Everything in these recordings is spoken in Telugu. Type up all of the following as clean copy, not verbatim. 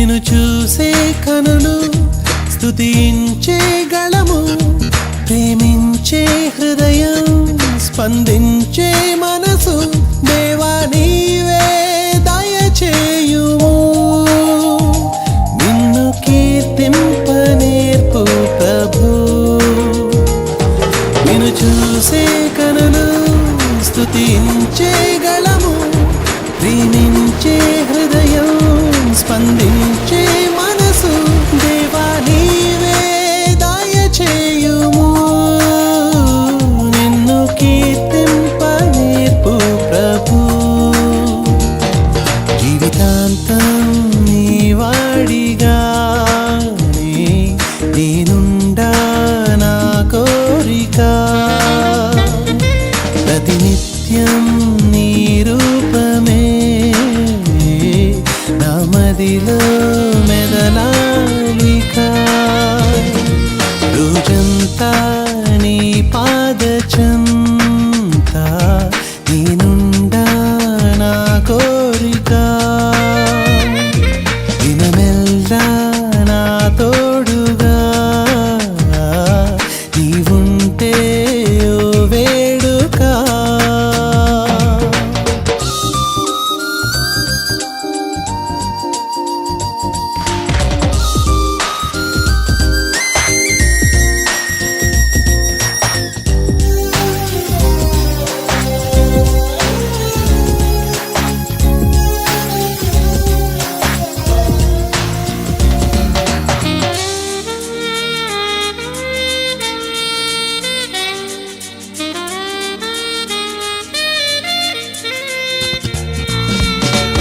నిన్ను చూసే కనులు స్తుతించే గళము, ప్రేమించే హృదయం స్పందించే మనసు, దేవా నీవే దయచేయుము. నిన్ను కీర్తింప నేర్పు ప్రభు. నిన్ను చూసే కనులు స్తుతించే గళము, ప్రేమించే హృదయం స్పందించే మనసు, దేవా నీవే దయచేయుము. నిన్ను కీర్తింప నేర్పు ప్రభు. జీవితాంతం నీ వాడిగానే నేనుండా నా కోరిక, ప్రతినిత్యం నీ రూపమే నా మదిలో మెదలాలిక. రోజంతా నీ పాదచెంత నేనుండా నా కోరిక, దినమెల్లా నా తోడుగా నీవుంటే ఓ వేడుక.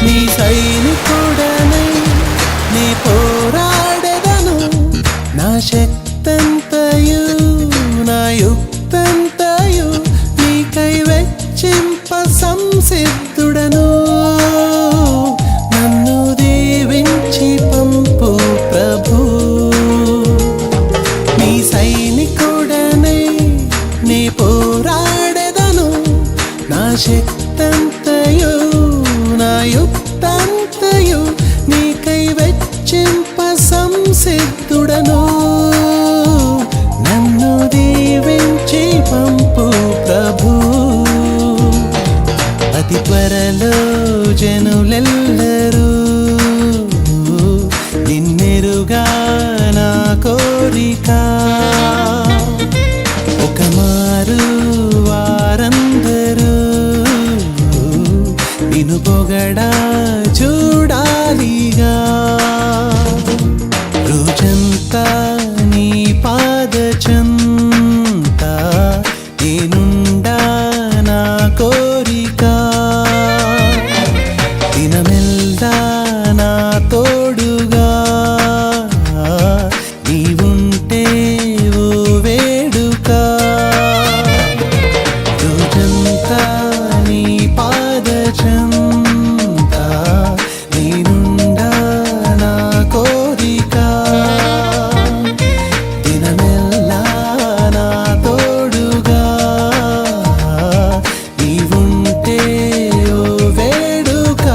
నీ సైనికుడనై నీ పోరాడెదను, నా శక్తంతయు నా యుక్తంతయు నీకై వెచ్చింప సంసిద్ధుడను. నన్ను దీవించి పంపు ప్రభు. నీ సైనికుడనై నీ పోరాడెదను, నా శక్తంతయు నా యుక్తంతయు నీకై వెచ్చింప సంసిద్ధుడను. నన్ను దీవించి పంపు ప్రభు. అతి త్వరలో జనులెల్లరూ నిన్నెరుగా నా కోరిక, ఒక మారు వారందరూ నిన్ను పొగడా చూడాలిగా. రోజంతా నీ పాదచెంత నేనుండా నా కోరిక, దినమెల్లా నా తోడుగా నీవుంటే ఓ వేడుక. రోజంతా నీ పాదచెంత నేనుండా నా కోరిక, దినమెల్లా నా తోడుగా నీవుంటే ఓ వేడుక.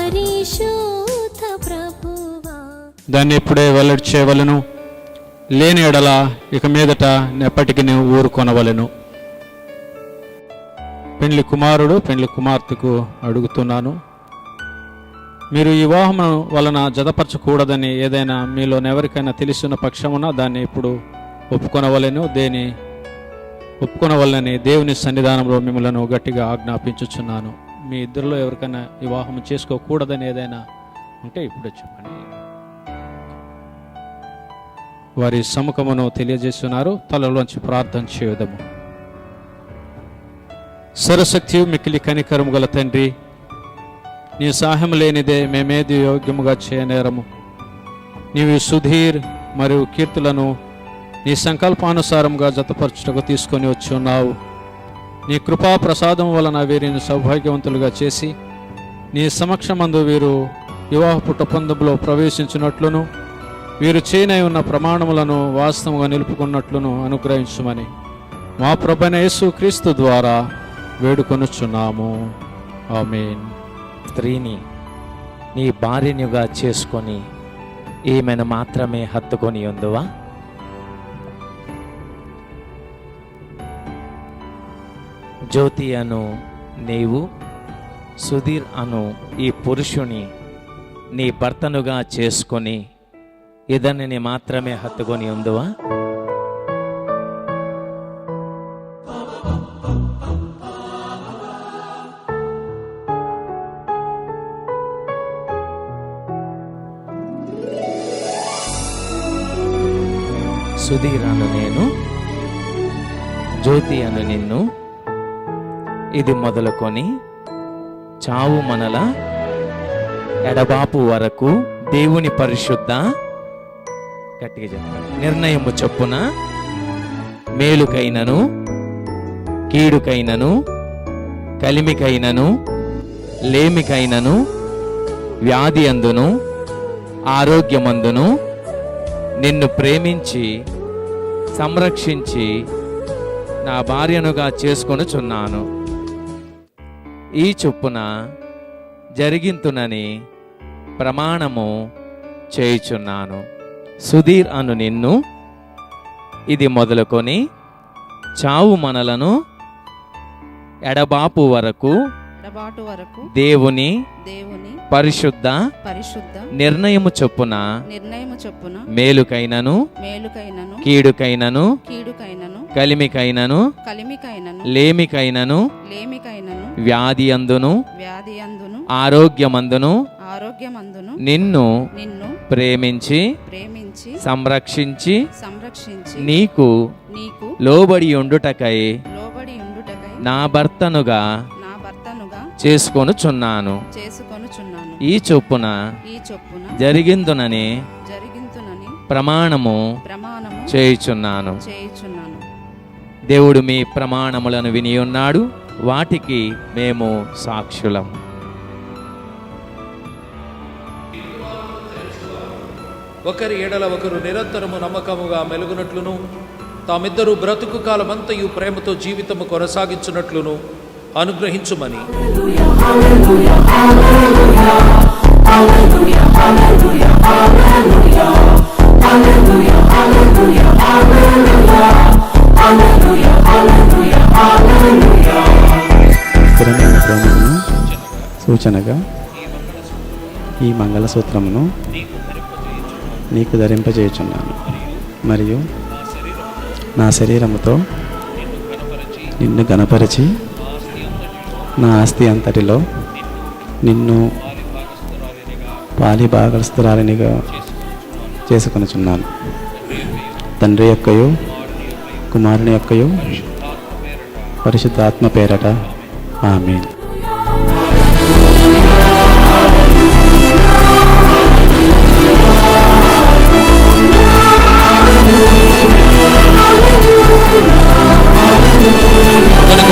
పరిశుద్ధ ప్రభువా. దాన్ని ఎప్పుడే వెల్లడి చేయవలను, లేని ఎడల ఇక మీదట ఎప్పటికీ ఊరుకొనవలెను. పెండ్లి కుమారుడు పెండ్లి కుమార్తెకు అడుగుతున్నాను, మీరు ఈ వివాహం వలన జతపరచకూడదని ఏదైనా మీలోనెవరికైనా తెలిసిన పక్షమున దాన్ని ఇప్పుడు ఒప్పుకొనవలని దేవుని సన్నిధానంలో మిమ్మల్ని గట్టిగా ఆజ్ఞాపించుచున్నాను. మీ ఇద్దరిలో ఎవరికైనా వివాహం చేసుకోకూడదని ఏదైనా ఉంటే ఇప్పుడే చెప్పండి. వారి సముఖమును తెలియజేస్తున్నారు. తలలోంచి ప్రార్థన చేయుదము. సర్వశక్తి మిక్కిలి కనికరము గల తండ్రి, నీ సహాయం లేనిదే మేమేది యోగ్యముగా చేయనేరము. నీవు సుధీర్ మరియు కీర్తులను నీ సంకల్పానుసారంగా జతపరచుటకు తీసుకొని వచ్చి ఉన్నావు. నీ కృపా ప్రసాదం వలన వీరిని సౌభాగ్యవంతులుగా చేసి నీ సమక్షమందు వీరు వివాహ పుట్టపందంలో ప్రవేశించినట్లును వీరు చేయనై ఉన్న ప్రమాణములను వాస్తవంగా నిలుపుకున్నట్లును అనుగ్రహించుమని మా ప్రభువైన యేసు క్రీస్తు ద్వారా వేడుకొనుచున్నాము. ఆమేన్. స్త్రీని నీ భార్యనుగా చేసుకొని ఈమెను మాత్రమే హత్తుకొని ఉందువా? జ్యోతి అను నీవు సుధీర్ అను ఈ పురుషుని నీ భర్తనుగా చేసుకొని ఇతనిని మాత్రమే హత్తుకొని ఉందువా? సుధీర్ అను నేను, జ్యోతి అను నిన్ను, ఇది మొదలుకొని చావు మనల ఎడబాపు వరకు దేవుని పరిశుద్ధ గట్టిగా చెప్పండి నిర్ణయము చొప్పున మేలుకైనను కీడుకైనను కలిమికైనను లేమికైనను వ్యాధి అందును ఆరోగ్యమందును నిన్ను ప్రేమించి సంరక్షించి నా భార్యనుగా చేసుకొనుచున్నాను. ఈ చొప్పున జరిగింతునని ప్రమాణము చేయుచున్నాను. సుధీర్ అను నిన్ను, ఇది మొదలుకొని చావు మనలను ఎడబాపు వరకు దేవుని పరిశుద్ధ నిర్ణయము చొప్పున మేలుకైనను కీడుకైనను కలిమికైనను లేమికైనను వ్యాధి అందును ఆరోగ్యమందును నిన్ను ప్రేమించి సంరక్షించి నీకు లోబడి ఉండుటకై నా భర్తనుగా చేసుకొనుచున్నాను. ఈ చొప్పున జరిగిందునని ప్రమాణము చేయుచున్నాను. దేవుడు మీ ప్రమాణములను విని ఉన్నాడు, వాటికి మేము సాక్షులం. ఒకరి ఎడల ఒకరు నిరంతరము నమ్మకముగా మెలుగునట్లును తామిద్దరూ బ్రతుకు కాలమంతయు ప్రేమతో జీవితము కొనసాగించున్నట్లును అనుగ్రహించుమని స్థిరమైన ప్రేమను సూచనగా ఈ మంగళసూత్రమును నీకు ధరింపజేయుచున్నాను. మరియు నా శరీరముతో నిన్ను గణపరిచి నా ఆస్తి అంతటిలో నిన్ను పాలిభాగస్తురాలినిగా చేసుకొనుచున్నాను. తండ్రి యొక్కయు కుమారుని యొక్కయు పరిశుద్ధాత్మ పేరట ఆమేన్.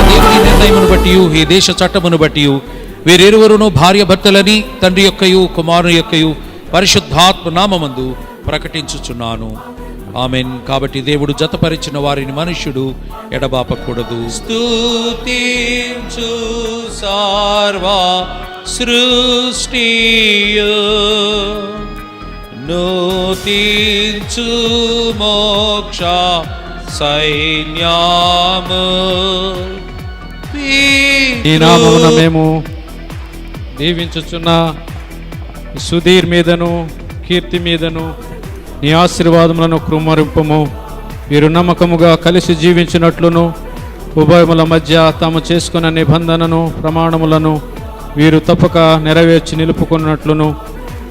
దేవుని నిర్ణయమును బట్టి ఈ దేశ చట్టమును బట్టి వీరిరువురును భార్య భర్తలని తండ్రి యొక్కయు కుమారుని యొక్కయు పరిశుద్ధాత్మ నామమందు ప్రకటించుచున్నాను. ఆమెన్. కాబట్టి దేవుడు జతపరిచిన వారిని మనుష్యుడు ఎడబాపకూడదు. స్తుతించు సర్వ సృష్టియు, నూతించు మోక్ష సైన్యము. ఈ నామమున మేము దీవించుచున్న సుధీర్ మీదను కీర్తి మీదను నీ ఆశీర్వాదములను కృమ్మరింపము. వీరు నమ్మకముగా కలిసి జీవించినట్లును ఉభయముల మధ్య తాము చేసుకున్న నిబంధనను ప్రమాణములను వీరు తప్పక నెరవేర్చి నిలుపుకున్నట్లును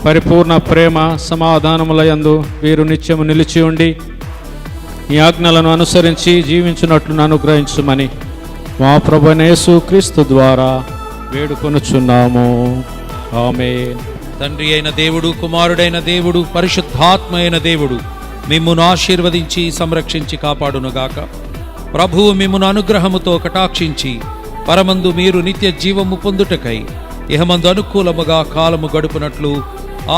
పరిపూర్ణ ప్రేమ సమాధానముల యందు వీరు నిత్యము నిలిచి ఉండి నీ ఆజ్ఞలను అనుసరించి జీవించున్నట్లును అనుగ్రహించుమని మా ప్రభువైన యేసు క్రీస్తు ద్వారా వేడుకొనుచున్నాము. ఆమేన్. తండ్రి అయిన దేవుడు, కుమారుడైన దేవుడు, పరిశుద్ధాత్మ అయిన దేవుడు మిమ్మును ఆశీర్వదించి సంరక్షించి కాపాడునుగాక. ప్రభువు మిమ్మును అనుగ్రహముతో కటాక్షించి పరమందు మీరు నిత్య జీవము పొందుటకై ఇహమందు అనుకూలముగా కాలము గడుపునట్లు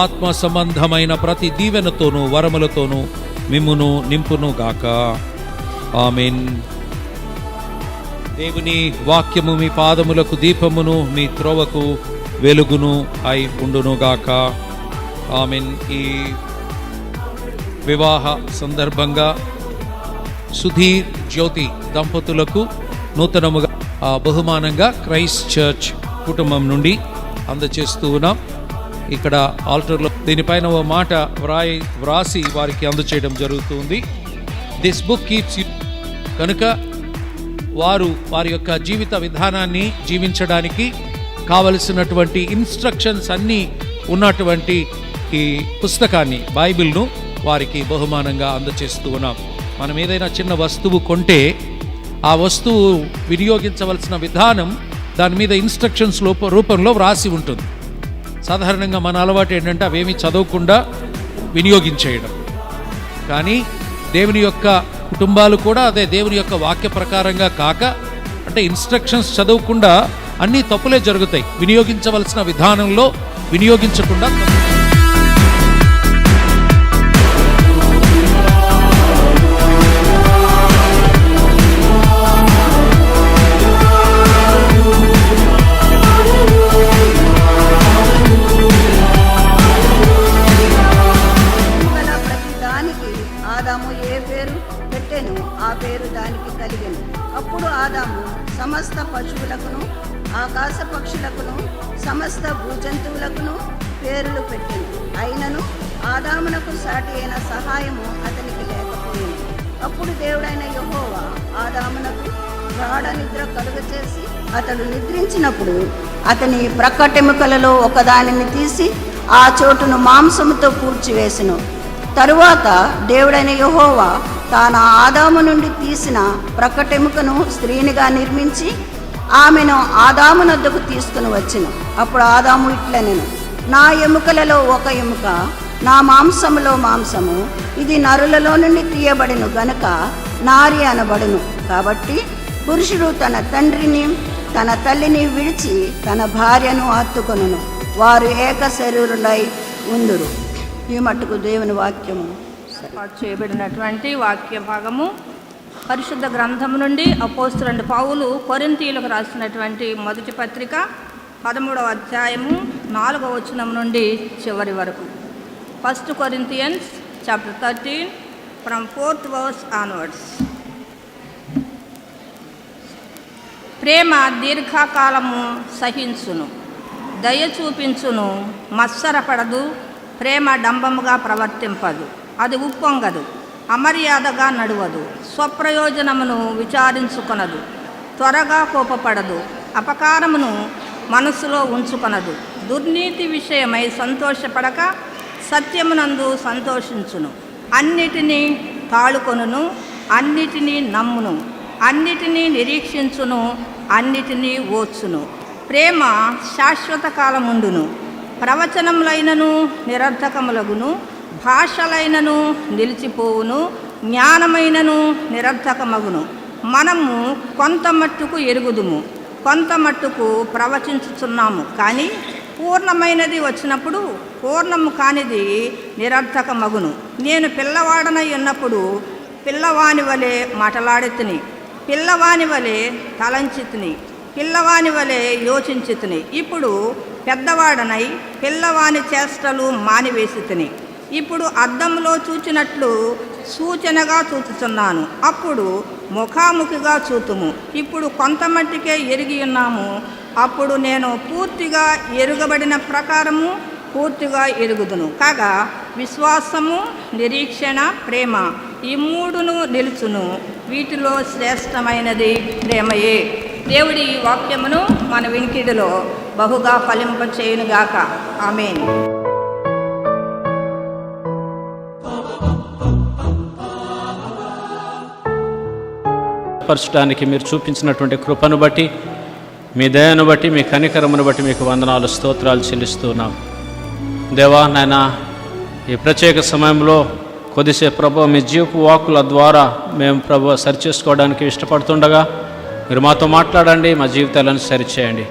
ఆత్మ సంబంధమైన ప్రతి దీవెనతోనూ వరములతోనూ మిమ్మును నింపునుగాక. ఆమేన్. దేవుని వాక్యము మీ పాదములకు దీపమును మీ త్రోవకు వెలుగును అయి ఉండునుగాక. ఆమెన్. ఈ వివాహ సందర్భంగా సుధీర్ జ్యోతి దంపతులకు నూతనముగా బహుమానంగా క్రైస్ట్ చర్చ్ కుటుంబం నుండి అందచేస్తూ ఉన్నాం. ఇక్కడ ఆల్టర్లో దీనిపైన ఓ మాట వ్రాసి వారికి అందచేయడం జరుగుతుంది. This book keeps you. కనుక వారి యొక్క జీవిత విధానాన్ని జీవించడానికి కావలసినటువంటి ఇన్స్ట్రక్షన్స్ అన్నీ ఉన్నటువంటి ఈ పుస్తకాన్ని, బైబిల్ను వారికి బహుమానంగా అందచేస్తూ ఉన్నాం. మనం ఏదైనా చిన్న వస్తువు కొంటే ఆ వస్తువు వినియోగించవలసిన విధానం దాని మీద ఇన్స్ట్రక్షన్స్ రూపంలో వ్రాసి ఉంటుంది. సాధారణంగా మన అలవాటు ఏంటంటే అవేమీ చదవకుండా వినియోగించేయడం. కానీ దేవుని యొక్క కుటుంబాలు కూడా అదే, దేవుని యొక్క వాక్య ప్రకారంగా కాక, అంటే ఇన్స్ట్రక్షన్స్ చదవకుండా అన్నీ తప్పులే జరుగుతాయి. వినియోగించవలసిన విధానంలో వినియోగించకుండా ఆదాము ఏ పేరు పెట్టెను ఆ పేరు దానికి కలిగెను. అప్పుడు ఆదాము సమస్త పశువులకును ఆకాశ పక్షులకును సమస్త భూజంతువులకును పేర్లు పెట్టెను. అయినను ఆదామునకు సాటి అయిన సహాయము అతనికి లేకపోయింది. అప్పుడు దేవుడైన యెహోవా ఆదామునకు గాఢ నిద్ర కలుగచేసి అతడు నిద్రించినప్పుడు అతని ప్రక్కటెముకలలో ఒకదానిని తీసి ఆ చోటును మాంసముతో పూడ్చివేసెను. తరువాత దేవుడైన యెహోవా తాను ఆదాము నుండి తీసిన ప్రక్కటెముకను స్త్రీనిగా నిర్మించి ఆమెను ఆదాము నద్దకు తీసుకుని వచ్చెను. అప్పుడు ఆదాము ఇట్లనెను, నా ఎముకలలో ఒక ఎముక, నా మాంసములో మాంసము, ఇది నరులలో నుండి తీయబడిను గనుక నారి అనబడును. కాబట్టి పురుషుడు తన తండ్రిని తన తల్లిని విడిచి తన భార్యను హత్తుకొనును, వారు ఏక శరీరులై ఉందురు. ఈ మట్టుకు దేవుని వాక్యము చేయబడినటువంటి వాక్య భాగము పరిశుద్ధ గ్రంథము నుండి అపోస్తలుడైన పౌలు కొరింథీయులకు రాసినటువంటి మొదటి పత్రిక 13వ అధ్యాయము 4వ వచనం నుండి చివరి వరకు. 1 Corinthians chapter 13 from 4th verse onwards. ప్రేమ దీర్ఘకాలము సహించును, దయ చూపించును, మత్సరపడదు, ప్రేమ డంబముగా ప్రవర్తింపదు, అది ఉప్పొంగదు, అమర్యాదగా నడువదు, స్వప్రయోజనమును విచారించుకొనదు, త్వరగా కోపపడదు, అపకారమును మనసులో ఉంచుకొనదు, దుర్నీతి విషయమై సంతోషపడక సత్యమునందు సంతోషించును, అన్నిటినీ తాళుకొనును, అన్నిటినీ నమ్మును, అన్నిటినీ నిరీక్షించును, అన్నిటినీ ఓర్చును. ప్రేమ శాశ్వత కాలముండును, ప్రవచనములైనను నిరర్థకములగును, భాషలైనను నిలిచిపోవును, జ్ఞానమైనను నిరర్థకమగును. మనము కొంత మట్టుకు ఎరుగుదుము, కొంత మట్టుకు ప్రవచించుచున్నాము, కానీ పూర్ణమైనది వచ్చినప్పుడు పూర్ణము కానిది నిరర్థకమగును. నేను పిల్లవాడనై ఉన్నప్పుడు పిల్లవాని వలె మాటలాడెత్తుని, పిల్లవాని వలె తలంచితిని, పిల్లవాని వలె యోచించితిని. ఇప్పుడు పెద్దవాడనై పిల్లవాని చేష్టలు మానివేసితిని. ఇప్పుడు అద్దంలో చూచినట్లు సూచనగా చూచుచున్నాను, అప్పుడు ముఖాముఖిగా చూతుము. ఇప్పుడు కొంతమట్టికే ఎరిగి ఉన్నాము, అప్పుడు నేను పూర్తిగా ఎరుగబడిన ప్రకారము పూర్తిగా ఎరుగుదును. కాగా విశ్వాసము, నిరీక్షణ, ప్రేమ ఈ మూడును నిలుచును. వీటిలో శ్రేష్టమైనది ప్రేమయే. దేవుడి ఈ వాక్యమును మన వినికిడిలో బహుగా ఫలింపచేయునుగాక. ఆమేన్. పరచడానికి మీరు చూపించినటువంటి కృపను బట్టి, మీ దయను బట్టి, మీ కనికరమును బట్టి మీకు వందనాలు, స్తోత్రాలు చెల్లిస్తున్నాం. దేవా నాయన, ఈ ప్రత్యేక సమయంలో కొద్దిసేపు ప్రభు మీ జీవపు వాక్కుల ద్వారా మేము ప్రభు సరిచేసుకోవడానికి ఇష్టపడుతుండగా మీరు మాతో మాట్లాడండి, మా జీవితాలను సరిచేయండి.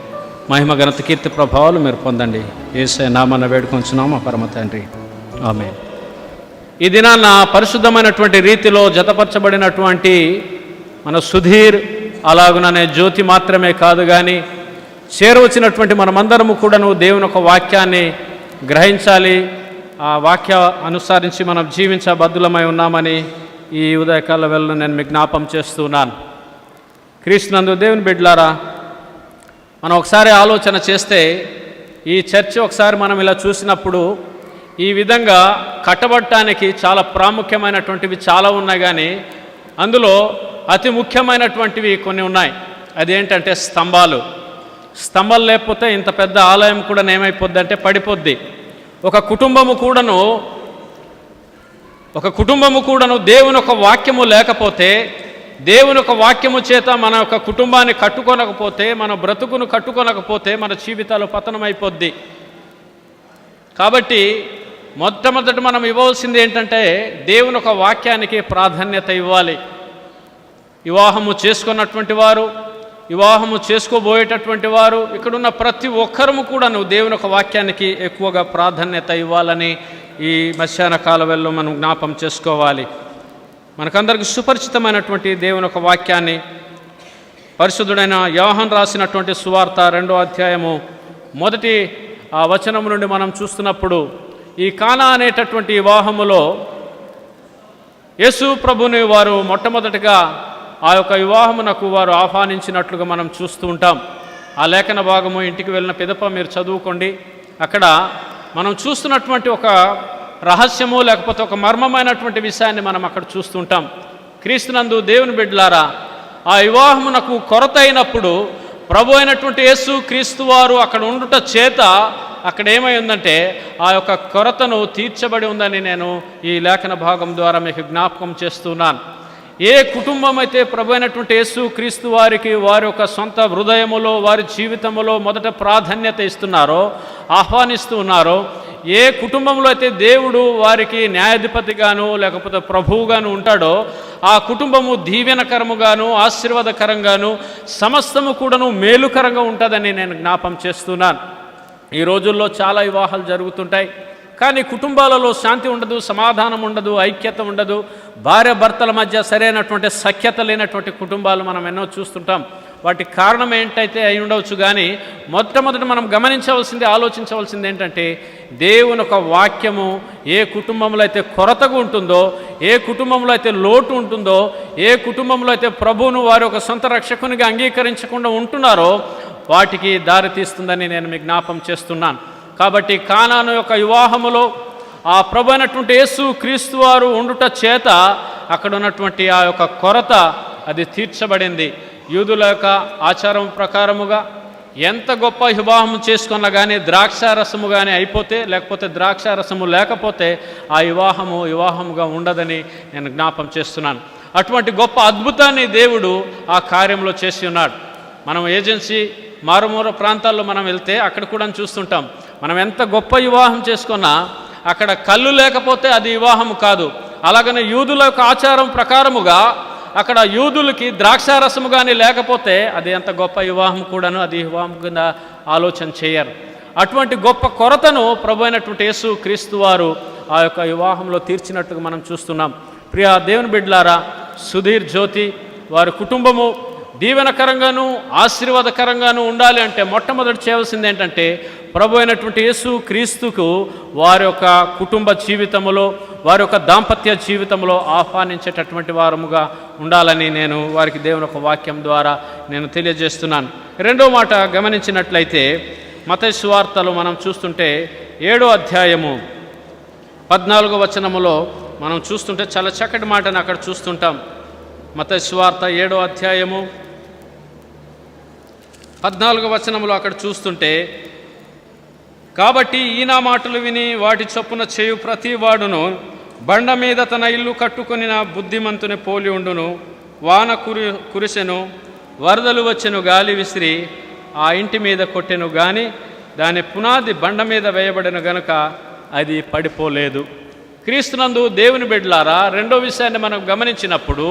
మహిమ ఘనత కీర్తి ప్రభావాలు మీరు పొందండి. యేసయ్య నామమున వేడుకొంచున్నాము పరమ తండ్రి, ఆమేన్. ఈ దినాన పరిశుద్ధమైనటువంటి రీతిలో జతపరచబడినటువంటి మన సుధీర్ అలాగుననే జ్యోతి మాత్రమే కాదు కానీ చేరవచ్చినటువంటి మనమందరము కూడాను దేవుని ఒక వాక్యాన్ని గ్రహించాలి, ఆ వాక్య అనుసరించి మనం జీవించబద్ధులమై ఉన్నామని ఈ ఉదయకాల వేళ నేను మీకు జ్ఞాపం చేస్తున్నాను. క్రీస్తునందు దేవుని బిడ్డలారా, మనం ఒకసారి ఆలోచన చేస్తే ఈ చర్చ్ ఒకసారి మనం ఇలా చూసినప్పుడు ఈ విధంగా కట్టబడటానికి చాలా ప్రాముఖ్యమైనటువంటివి చాలా ఉన్నాయి, కానీ అందులో అతి ముఖ్యమైనటువంటివి కొన్ని ఉన్నాయి. అదేంటంటే స్తంభాలు. స్తంభాలు లేకపోతే ఇంత పెద్ద ఆలయం కూడా ఏమైపోద్ది అంటే పడిపోద్ది. ఒక కుటుంబము కూడాను దేవుని ఒక వాక్యము లేకపోతే, దేవుని ఒక వాక్యము చేత మన యొక్క కుటుంబాన్ని కట్టుకొనకపోతే, మన బ్రతుకును కట్టుకొనకపోతే మన జీవితాలు పతనమైపోద్ది. కాబట్టి మొట్టమొదటి మనం ఇవ్వాల్సింది ఏంటంటే దేవుని ఒక వాక్యానికి ప్రాధాన్యత ఇవ్వాలి. వివాహము చేసుకున్నటువంటి వారు, వివాహము చేసుకోబోయేటటువంటి వారు, ఇక్కడున్న ప్రతి ఒక్కరము కూడా దేవుని ఒక వాక్యానికి ఎక్కువగా ప్రాధాన్యత ఇవ్వాలని ఈ మధ్యాహ్న కాల వేళలో మనం జ్ఞాపం చేసుకోవాలి. మనకందరికి సుపరిచితమైనటువంటి దేవుని ఒక వాక్యాన్ని పరిశుద్ధుడైన యోహాను రాసినటువంటి సువార్త 2వ అధ్యాయము 1వ వచనం నుండి మనం చూస్తున్నప్పుడు, ఈ కానా అనేటటువంటి వివాహములో యేసు ప్రభుని వారు మొట్టమొదటిగా ఆ యొక్క వివాహమునకు వారు ఆహ్వానించినట్లుగా మనం చూస్తూ ఉంటాం. ఆ లేఖన భాగము ఇంటికి వెళ్ళిన పిదప మీరు చదువుకోండి. అక్కడ మనం చూస్తున్నటువంటి ఒక రహస్యము లేకపోతే ఒక మర్మమైనటువంటి విషయాన్ని మనం అక్కడ చూస్తుంటాం. క్రీస్తునందు దేవుని బిడ్డలారా, ఆ వివాహమునకు కొరత అయినప్పుడు ప్రభు అయినటువంటి యేసు క్రీస్తు వారు అక్కడ ఉండుట చేత అక్కడ ఏమై ఉందంటే ఆ యొక్క కొరతను తీర్చబడి ఉందని నేను ఈ లేఖన భాగం ద్వారా మీకు జ్ఞాపకం చేస్తున్నాను. ఏ కుటుంబం అయితే ప్రభు అయినటువంటి యేసు క్రీస్తు వారికి వారి యొక్క సొంత హృదయములో, వారి జీవితంలో మొదట ప్రాధాన్యత ఇస్తున్నారో, ఆహ్వానిస్తూ ఉన్నారో, ఏ కుటుంబంలో అయితే దేవుడు వారికి న్యాయాధిపతిగాను లేకపోతే ప్రభువుగాను ఉంటాడో ఆ కుటుంబము దీవెనకరముగాను ఆశీర్వాదకరంగాను సమస్తము కూడాను మేలుకరంగా ఉంటుందని నేను జ్ఞాపం చేస్తున్నాను. ఈ రోజుల్లో చాలా వివాహాలు జరుగుతుంటాయి, కానీ కుటుంబాలలో శాంతి ఉండదు, సమాధానం ఉండదు, ఐక్యత ఉండదు. భార్య భర్తల మధ్య సరైనటువంటి సఖ్యత లేనటువంటి కుటుంబాలు మనం ఎన్నో చూస్తుంటాం. వాటికి కారణం ఏంటైతే అయి ఉండవచ్చు, కానీ మొట్టమొదటి మనం గమనించవలసింది, ఆలోచించవలసింది ఏంటంటే దేవుని ఒక వాక్యము ఏ కుటుంబంలో అయితే కొరతగా ఉంటుందో, ఏ కుటుంబంలో అయితే లోటు ఉంటుందో, ఏ కుటుంబంలో అయితే ప్రభువును వారి ఒక సొంత రక్షకునిగా అంగీకరించకుండా ఉంటున్నారో వాటికి దారి తీస్తుందని నేను మీకు జ్ఞాపం చేస్తున్నాను. కాబట్టి కానాను యొక్క వివాహములో ఆ ప్రభు అయినటువంటి యేసు క్రీస్తు వారు ఉండుట చేత అక్కడ ఉన్నటువంటి ఆ యొక్క కొరత అది తీర్చబడింది. యూదుల యొక్క ఆచారం ప్రకారముగా ఎంత గొప్ప వివాహం చేసుకున్నా కానీ ద్రాక్షారసము కానీ అయిపోతే, లేకపోతే ద్రాక్షారసము లేకపోతే ఆ వివాహముగా ఉండదని నేను జ్ఞాపం చేస్తున్నాను. అటువంటి గొప్ప అద్భుతాన్ని దేవుడు ఆ కార్యంలో చేసి ఉన్నాడు. మనం ఏజెన్సీ మారుమూల ప్రాంతాల్లో మనం వెళ్తే అక్కడ కూడా చూస్తుంటాం. మనం ఎంత గొప్ప వివాహం చేసుకున్నా అక్కడ కళ్ళు లేకపోతే అది వివాహం కాదు. అలాగనే యూదుల యొక్క ఆచారం ప్రకారముగా అక్కడ యూదులకి ద్రాక్షారసము కానీ లేకపోతే అది ఎంత గొప్ప వివాహం కూడాను అది వివాహం కింద ఆలోచన చేయరు. అటువంటి గొప్ప కొరతను ప్రభు అయినటువంటి యేసు క్రీస్తు వారు ఆ యొక్క వివాహంలో తీర్చినట్టుగా మనం చూస్తున్నాం. ప్రియ దేవుని బిడ్డలారా, సుధీర్ జ్యోతి వారి కుటుంబము దీవెనకరంగాను ఆశీర్వాదకరంగాను ఉండాలి అంటే మొట్టమొదటి చేయవలసింది ఏంటంటే ప్రభు అయినటువంటి యేసు క్రీస్తుకు వారి యొక్క కుటుంబ జీవితంలో, వారి యొక్క దాంపత్య జీవితంలో ఆహ్వానించేటటువంటి వారముగా ఉండాలని నేను వారికి దేవుని యొక్క వాక్యం ద్వారా నేను తెలియజేస్తున్నాను. రెండో మాట గమనించినట్లయితే మత్తయి సువార్తలు మనం చూస్తుంటే 7వ అధ్యాయము 14వ వచనములో మనం చూస్తుంటే చాలా చక్కటి మాటను అక్కడ చూస్తుంటాం. మత్తయి సువార్త 7వ అధ్యాయము 14వ వచనములో అక్కడ చూస్తుంటే, కాబట్టి ఈ నా మాటలు విని వాటి చొప్పున చేయు ప్రతి వాడును బండ మీద తన ఇల్లు కట్టుకొనిన బుద్ధిమంతుని పోలి ఉండును. వాన కురిసెను, వరదలు వచ్చెను, గాలి విసిరి ఆ ఇంటి మీద కొట్టెను, గాని దాని పునాది బండ మీద వేయబడిన గనుక అది పడిపోలేదు. క్రీస్తునందు దేవుని బిడ్డలారా, రెండో విషయాన్ని మనం గమనించినప్పుడు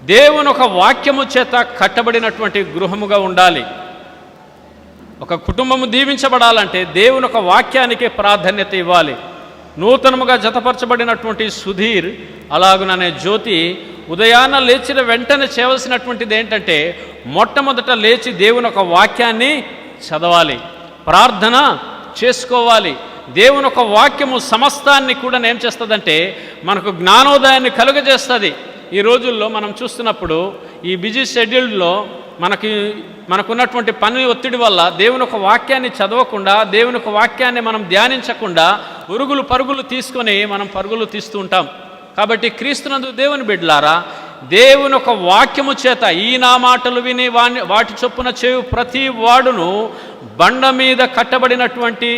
దేవుని ఒక వాక్యము చేత కట్టబడినటువంటి గృహముగా ఉండాలి. ఒక కుటుంబము దీవించబడాలంటే దేవుని ఒక వాక్యానికి ప్రాధాన్యత ఇవ్వాలి. నూతనముగా జతపరచబడినటువంటి సుధీర్ అలాగుననే జ్యోతి ఉదయాన్న లేచిన వెంటనే చేయవలసినటువంటిది ఏంటంటే మొట్టమొదట లేచి దేవుని ఒక వాక్యాన్ని చదవాలి, ప్రార్థన చేసుకోవాలి. దేవుని ఒక వాక్యము సమస్తాన్ని కూడా ఏం చేస్తుందంటే మనకు జ్ఞానోదయాన్ని కలుగజేస్తుంది. ఈ రోజుల్లో మనం చూస్తున్నప్పుడు ఈ బిజీ షెడ్యూల్లో మనకున్నటువంటి పని ఒత్తిడి వల్ల దేవుని ఒక వాక్యాన్ని చదవకుండా, దేవుని ఒక వాక్యాన్ని మనం ధ్యానించకుండా ఉరుగులు పరుగులు తీసుకొని మనం పరుగులు తీస్తూ ఉంటాం. కాబట్టి క్రీస్తునందు దేవుని బిడ్డలారా, దేవుని ఒక వాక్యము చేత ఈ నా మాటలు విని వాటి చొప్పున చేయు ప్రతి వాడును బండ మీద కట్టబడినటువంటి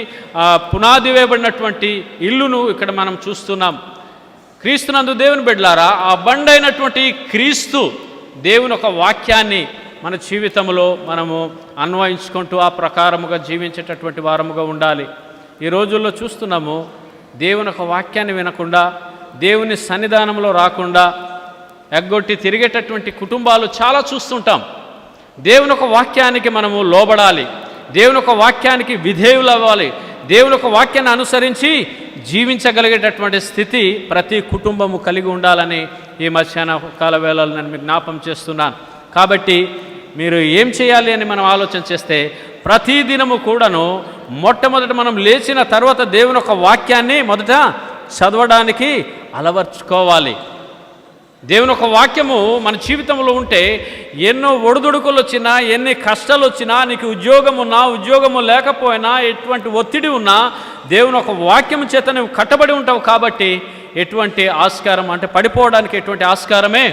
పునాది వేయబడినటువంటి ఇల్లును ఇక్కడ మనం చూస్తున్నాం. క్రీస్తునందు దేవుని బిడ్డలారా, ఆ బండ అయినటువంటి క్రీస్తు దేవుని ఒక వాక్యాన్ని మన జీవితంలో మనము అన్వయించుకుంటూ ఆ ప్రకారముగా జీవించేటటువంటి వారముగా ఉండాలి. ఈ రోజుల్లో చూస్తున్నాము, దేవుని ఒక వాక్యాన్ని వినకుండా, దేవుని సన్నిధానంలో రాకుండా ఎగ్గొట్టి తిరిగేటటువంటి కుటుంబాలు చాలా చూస్తుంటాం. దేవుని ఒక వాక్యానికి మనము లోబడాలి, దేవుని ఒక వాక్యానికి విధేయులు అవ్వాలి, దేవుని ఒక వాక్యాన్ని అనుసరించి జీవించగలిగేటటువంటి స్థితి ప్రతి కుటుంబము కలిగి ఉండాలని ఈ మధ్యాహ్న కాల వేళలో నేను మీకు జ్ఞాపం చేస్తున్నాను. కాబట్టి మీరు ఏం చేయాలి అని మనం ఆలోచన చేస్తే ప్రతిదినము కూడాను మొట్టమొదట మనం లేచిన తర్వాత దేవుని ఒక వాక్యాన్ని మొదట చదవడానికి అలవర్చుకోవాలి. దేవుని ఒక వాక్యము మన జీవితంలో ఉంటే ఎన్నో ఒడిదుడుకులు వచ్చినా, ఎన్ని కష్టాలు వచ్చినా, నీకు ఉద్యోగము లేకపోయినా, ఎటువంటి ఒత్తిడి ఉన్నా దేవుని ఒక వాక్యము చేత నువ్వు కట్టబడి ఉంటావు. కాబట్టి ఎటువంటి ఆస్కారం అంటే పడిపోవడానికి ఎటువంటి ఆస్కారమే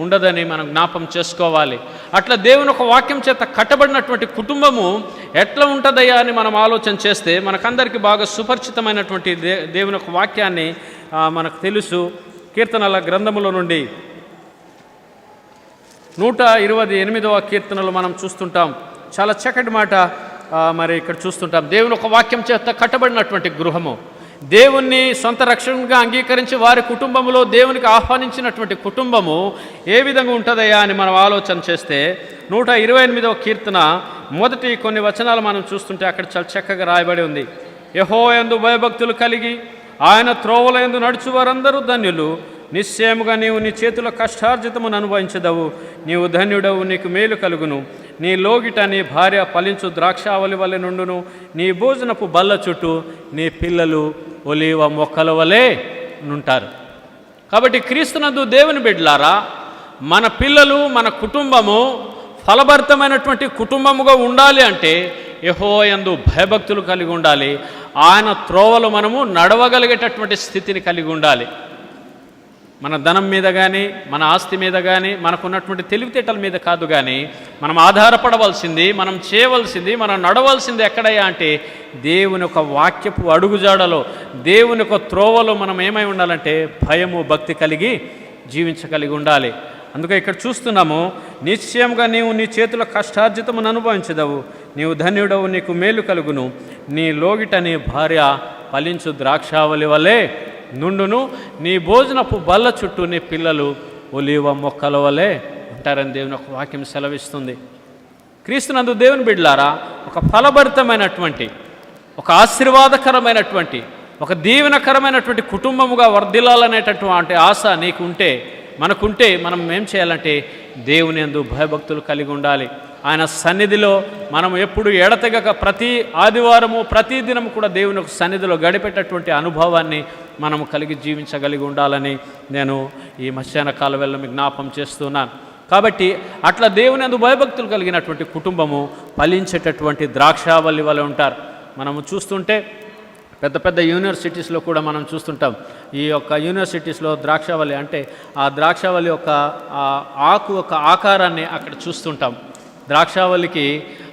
ఉండదని మనం జ్ఞాపం చేసుకోవాలి. అట్లా దేవుని ఒక వాక్యం చేత కట్టబడినటువంటి కుటుంబము ఎట్లా ఉంటుందయ్యా అని మనం ఆలోచన చేస్తే మనకందరికీ బాగా సుపరిచితమైనటువంటి దేవుని ఒక వాక్యాన్ని మనకు తెలుసు. కీర్తనల గ్రంథములో నుండి 128వ కీర్తనలో మనం చూస్తుంటాం. చాలా చక్కటి మాట మరి ఇక్కడ చూస్తుంటాం. దేవుని ఒక వాక్యం చేత కట్టబడినటువంటి గృహము, దేవుణ్ణి సొంత రక్షణగా అంగీకరించి వారి కుటుంబంలో దేవునికి ఆహ్వానించినటువంటి కుటుంబము ఏ విధంగా ఉంటుందయ్యా అని మనం ఆలోచన చేస్తే 128వ కీర్తన మొదటి కొన్ని వచనాలు మనం చూస్తుంటే అక్కడ చాలా చక్కగా రాయబడి ఉంది. యెహోవాయందు భయభక్తులు కలిగి ఆయన త్రోవలందు నడుచు వారందరూ ధన్యులు. నిశ్చయముగా నీవు నీ చేతుల కష్టార్జితమును అనుభవించదవు. నీవు ధన్యుడవు, నీకు మేలు కలుగును. నీ లోగిట నీ భార్య ఫలించు ద్రాక్షావళి వలె నుండును. నీ భోజనపు బల్ల చుట్టూ నీ పిల్లలు ఒలీవ మొక్కల వలె నుంటారు. కాబట్టి క్రీస్తునందు దేవుని బిడ్డలారా, మన పిల్లలు, మన కుటుంబము ఫలభరితమైనటువంటి కుటుంబముగా ఉండాలి అంటే యెహోవాయందు భయభక్తులు కలిగి ఉండాలి. ఆయన త్రోవలు మనము నడవగలిగేటటువంటి స్థితిని కలిగి ఉండాలి. మన ధనం మీద కానీ, మన ఆస్తి మీద కానీ, మనకున్నటువంటి తెలివితేటల మీద కాదు, కానీ మనం ఆధారపడవలసింది, మనం చేయవలసింది, మనం నడవలసింది ఎక్కడయ్యా అంటే దేవుని ఒక వాక్యపు అడుగుజాడలో, దేవుని ఒక త్రోవలో మనం ఏమై ఉండాలంటే భయము, భక్తి కలిగి జీవించగలిగి ఉండాలి. అందుకే ఇక్కడ చూస్తున్నాము, నిశ్చయంగా నీవు నీ చేతుల కష్టార్జితమును అనుభవించదవు. నీవు ధన్యుడవు, నీకు మేలు కలుగును. నీ లోగిట నీ భార్య ఫలించు ద్రాక్షావళి వలె నుండును. నీ భోజనపు బల్ల చుట్టూ నీ పిల్లలు ఒలీవ మొక్కల వలె ఉంటారని దేవుని ఒక వాక్యం సెలవిస్తుంది. క్రీస్తునందు దేవుని బిడ్డలారా, ఒక ఫలభరితమైనటువంటి, ఒక ఆశీర్వాదకరమైనటువంటి, ఒక దీవెనకరమైనటువంటి కుటుంబముగా వర్ధిల్లాలనేటటువంటి ఆశ నీకుంటే, మనకుంటే, మనం ఏం చేయాలంటే దేవుని యందు భయభక్తులు కలిగి ఉండాలి. ఆయన సన్నిధిలో మనం ఎప్పుడు ఎడతెగక ప్రతి ఆదివారము ప్రతి దినము కూడా దేవుని యొక్క సన్నిధిలో గడిపేటటువంటి అనుభవాన్ని మనము కలిగి జీవించగలిగి ఉండాలని నేను ఈ మధ్యాహ్న కాల వేళ మీకు జ్ఞాపం చేస్తున్నాను. కాబట్టి అట్లా దేవుని యందు భయభక్తులు కలిగినటువంటి కుటుంబము ఫలించేటటువంటి ద్రాక్షావల్లి వలె ఉంటారు. మనము చూస్తుంటే పెద్ద పెద్ద యూనివర్సిటీస్లో కూడా మనం చూస్తుంటాం. ఈ యొక్క యూనివర్సిటీస్లో ద్రాక్షావల్లి అంటే ఆ ద్రాక్షావల్లి యొక్క ఆకు యొక్క ఆకారాన్ని అక్కడ చూస్తుంటాం. ద్రాక్షావల్లికి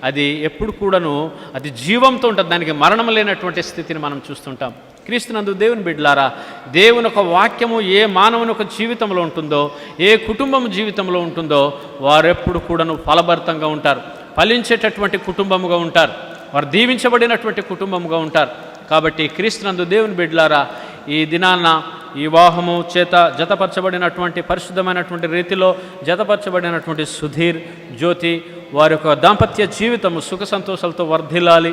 అది ఎప్పుడు కూడాను అది జీవంతో ఉంటుంది, దానికి మరణం లేనటువంటి స్థితిని మనం చూస్తుంటాం. క్రీస్తునందు దేవుని బిడ్డలారా, దేవుని ఒక వాక్యము ఏ మానవుని ఒక జీవితంలో ఉంటుందో, ఏ కుటుంబం జీవితంలో ఉంటుందో, వారెప్పుడు కూడాను ఫలభరితంగా ఉంటారు, ఫలించేటటువంటి కుటుంబముగా ఉంటారు, వారు దీవించబడినటువంటి కుటుంబముగా ఉంటారు. కాబట్టి క్రీస్తునందు దేవుని బిడ్డలారా, ఈ దినాన్న ఈ వివాహము చేత జతపరచబడినటువంటి పరిశుద్ధమైనటువంటి రీతిలో జతపరచబడినటువంటి సుధీర్, జ్యోతి వారి యొక్క దాంపత్య జీవితము సుఖ సంతోషాలతో వర్ధిల్లాలి.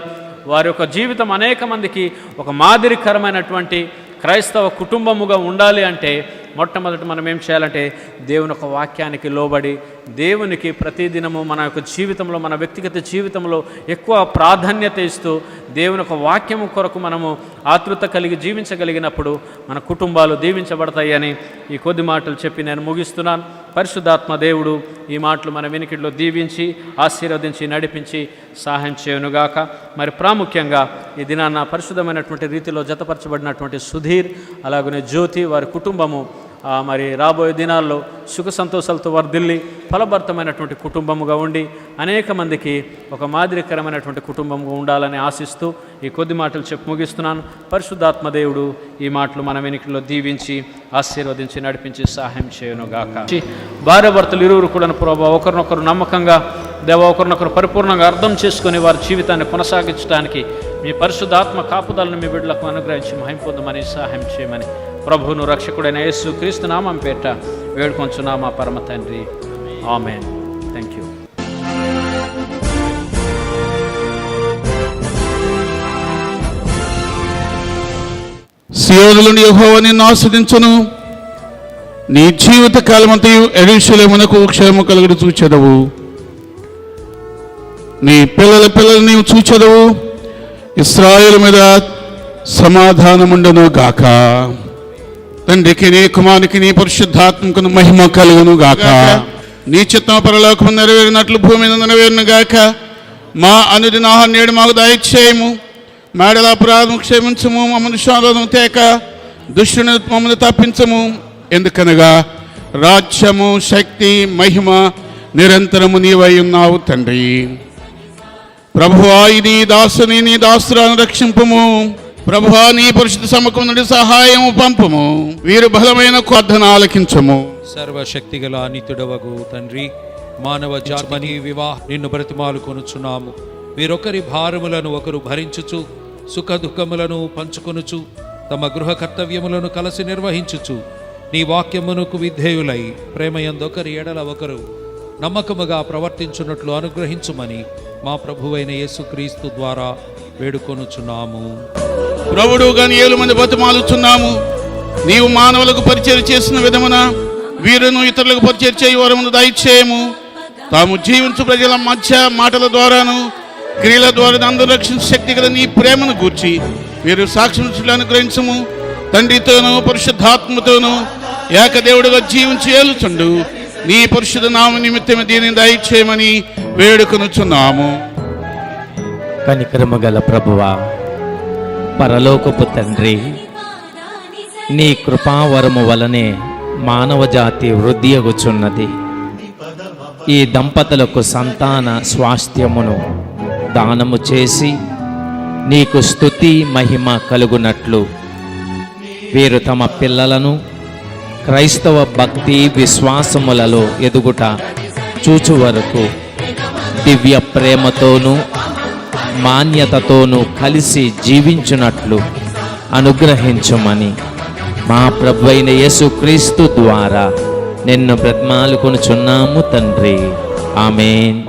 వారి యొక్క జీవితం అనేక మందికి ఒక మాదిరికరమైనటువంటి క్రైస్తవ కుటుంబముగా ఉండాలి అంటే మొట్టమొదటి మనం ఏం చేయాలంటే దేవుని యొక్క వాక్యానికి లోబడి దేవునికి ప్రతిదినము మన యొక్క జీవితంలో, మన వ్యక్తిగత జీవితంలో ఎక్కువ ప్రాధాన్యత ఇస్తూ దేవుని యొక్క వాక్యము కొరకు మనము ఆతృత కలిగి జీవించగలిగినప్పుడు మన కుటుంబాలు దీవించబడతాయి అని ఈ కొద్ది మాటలు చెప్పి నేను ముగిస్తున్నాను. పరిశుద్ధాత్మ దేవుడు ఈ మాటలు మన వెనుకట్లో దీవించి ఆశీర్వదించి నడిపించి సహాయం చేయునుగాక. మరి ప్రాముఖ్యంగా ఈ దినాన్న పరిశుద్ధమైనటువంటి రీతిలో జతపరచబడినటువంటి సుధీర్ అలాగనే జ్యోతి వారి కుటుంబము మరి రాబోయే దినాల్లో సుఖ సంతోషాలతో వర్ధిల్లి ఫలభరితమైనటువంటి కుటుంబముగా ఉండి అనేక మందికి ఒక మాదిరికరమైనటువంటి కుటుంబముగా ఉండాలని ఆశిస్తూ ఈ కొద్ది మాటలు చెప్పి ముగిస్తున్నాను. పరిశుద్ధాత్మ దేవుడు ఈ మాటలు మన వెనుకలో దీవించి ఆశీర్వదించి నడిపించి సహాయం చేయునుగాక. భార్యాభర్తలు ఇరువురు కూడా ప్రభావ ఒకరినొకరు నమ్మకంగా ఒకరినొకరు పరిపూర్ణంగా అర్థం చేసుకుని వారి జీవితాన్ని కొనసాగించడానికి మీ పరిశుద్ధాత్మ కాపుదలను మీ బిడ్డలకు అనుగ్రహించి మహిమ పొందమని సహాయం చేయమని ప్రభువును రక్షకుడైన యేసు క్రీస్తు నామం పేట వేడుకొంచున్నా మా పరమ తండ్రి. ఆమేన్. Thank you. సియోనులోని యెహోవా నిన్ను ఆస్వాదించును, నీ జీవిత కాలమంతయు యెరూషలేమునకు క్షేమము కలుగుట చూచెదవు. నీ పిల్లల పిల్లలు నీవు చూచెదవు, ఇశ్రాయేలు మీద సమాధానముండును గాక. తండ్రికి నీ కుమారునికి నీ పరిశుద్ధాత్మకును మహిమ కలుగును గాక. నీ చిత్తం పరలోకము నెరవేరినట్లు భూమి మీద నెరవేరును గాక. మా అనుదిన ఆహారం నేడు మాకు దయచేయము, మేడల అపరాధం క్షమించము, మమ్మల్ని శోధనము తేక దుష్టుని మమ్మల్ని తప్పించము. ఎందుకనగా రాజ్యము, శక్తి, మహిమ నిరంతరము నీవై ఉన్నావు తండ్రి. ప్రభువా, ఇది దాసుని నీ దాసురాలను రక్షింపుము. ప్రభువా, నీ పరిశుద్ధ సముఖం నుండి సహాయము పంపుము. వీరు బలమైన ప్రార్థన ఆలకించము. సర్వశక్తిగల నిత్యుడవగు తండ్రి, మానవ జాతిని నిన్ను బ్రతిమాలు కొనుచున్నాము. వీరొకరి భారములను ఒకరు భరించుచు, సుఖ దుఃఖములను పంచుకొనుచు, తమ గృహ కర్తవ్యములను కలిసి నిర్వహించుచు, నీ వాక్యమునకు విధేయులై ప్రేమయందొకరి ఎడల ఒకరు నమ్మకముగా ప్రవర్తించున్నట్లు అనుగ్రహించుమని మా ప్రభువైన యేసుక్రీస్తు ద్వారా వేడుకొనుచున్నాము. ప్రభుడు గాని 7 మంది బతిమాలుచున్నాము. నీవు మానవులకు పరిచయం చేసిన విధమున వీరును ఇతరులకు పరిచయం చేయ వరమును దయచేయము. తాము జీవించు ప్రజల మధ్య మాటల ద్వారాను క్రియల ద్వారా అందరూ రక్షించే శక్తి గల నీ ప్రేమను గూర్చి వీరు సాక్ష్యం అనుగ్రహించము. తండ్రితోనూ పరిశుద్ధాత్మతోనూ ఏకదేవుడుగా జీవించి ఏలుచుండు నీ పరిశుద్ధ నామ నిమిత్తమే దీనిని దయచేయమని వేడుకొనుచున్నాము. కనికరము గల ప్రభువా, పరలోకపు తండ్రి, నీ కృపావరము వలనే మానవ జాతి వృద్ధి అగుచున్నది. ఈ దంపతులకు సంతాన స్వాస్థ్యమును దానము చేసి నీకు స్తుతి మహిమ కలుగునట్లు వీరు తమ పిల్లలను క్రైస్తవ భక్తి విశ్వాసములలో ఎదుగుట చూచు వరకు దివ్య ప్రేమతోనూ మాన్యతతోనూ కలిసి జీవించున్నట్లు అనుగ్రహించుమని మా ప్రభువైన యేసుక్రీస్తు ద్వారా నిన్ను బ్రతిమాలుకొనుచున్నాము తండ్రి. ఆమేన్.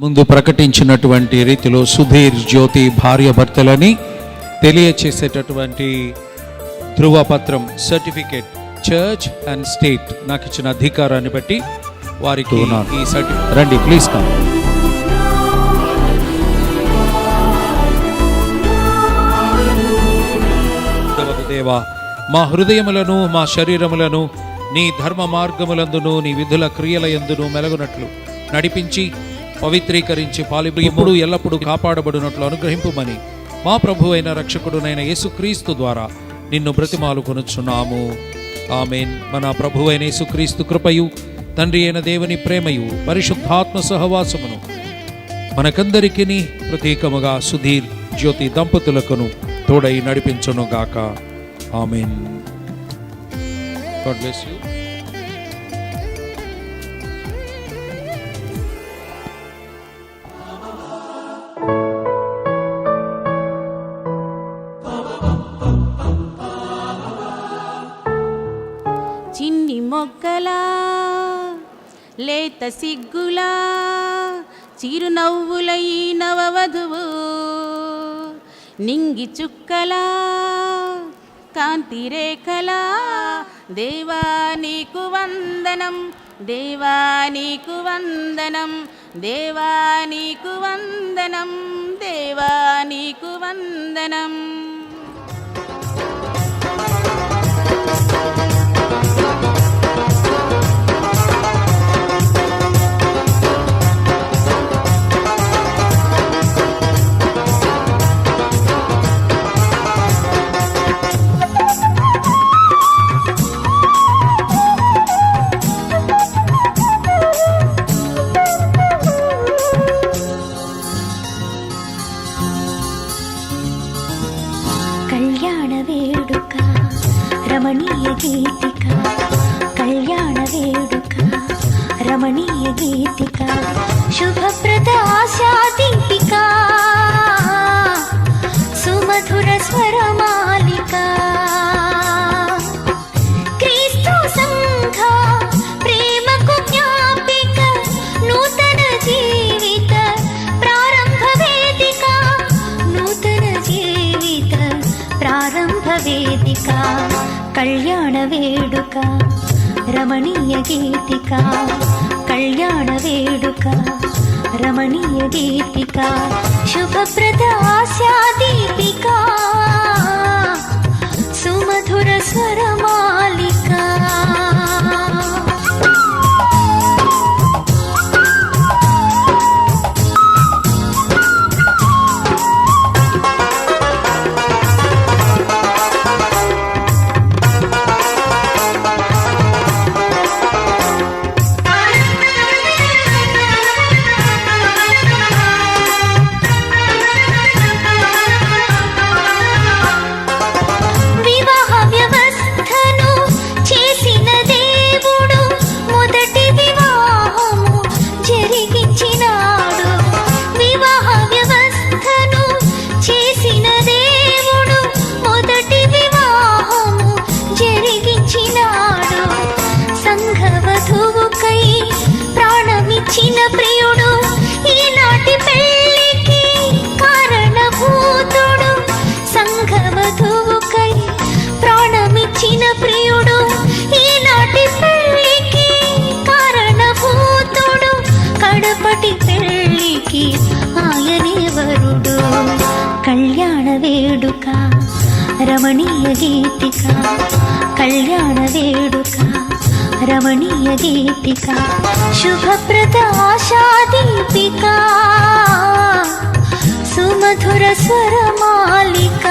ముందు ప్రకటించినటువంటి రీతిలో సుధీర్ జ్యోతి భార్యాభర్తలని తెలియచేసేటటువంటి ధృవపత్రం సర్టిఫికేట్ చర్చ్ అండ్ స్టేట్ నాకు ఇచ్చిన అధికారాన్ని బట్టి వారికి ఈ సర్టిఫికేట్ రండి ప్లీజ్ కమ్. దేవా, మా హృదయములను మా శరీరములను నీ ధర్మ మార్గములందును నీ విధుల క్రియల యందును మెలగునట్లు నడిపించి పవిత్రీకరించి ఇప్పుడు ఎల్లప్పుడూ కాపాడబడినట్లు అనుగ్రహింపుమని మా ప్రభు అయిన రక్షకుడునైన యేసుక్రీస్తు ద్వారా నిన్ను బ్రతిమాలు కొనుచున్నాము. ఆమేన్. మన ప్రభు అయిన యేసుక్రీస్తు కృపయు తండ్రి అయిన దేవుని ప్రేమయు పరిశుద్ధాత్మ సహవాసమును మనకందరికీ ప్రత్యేకముగా సుధీర్ జ్యోతి దంపతులకును తోడై నడిపించును గాక. ఆమేన్. God bless you. చిన్ని మొగ్గలా లేత సిగ్గులా చిరునవ్వుల ఈ నవవధువు నింగి చుక్కలా కాంతి రేఖలా దేవా నీకు వందనం, దేవా నీకు వందనం, దేవా నీకు వందనం, దేవా నీకు వందనం. కళ్యాణ వేడుక రమణీయ గీతిక, కళ్యాణ వేడుక రమణీయ గీతిక, శుభప్రద ఆశా దీపిక, సుమధుర స్వరమాలిక, క్రీస్తు సంఘ ప్రేమకు జ్ఞాపిక, నూతన జీవిత ప్రారంభ వేదిక, నూతన జీవిత ప్రారంభ వేదిక, కళ్యాణ వేడుక రమణీయ గీతిక, కళ్యాణ వేడుక రమణీయ గీతిక, శుభప్రద ఆశా దీపిక, సుమధుర స్వరమాలిక. కళ్యాణ వేడుక రమణీయ గీతిక, కళ్యాణ వేడుక రమణీయ గీతిక, శుభప్రద ఆశా దీపిక, సుమధుర స్వరమాలిక.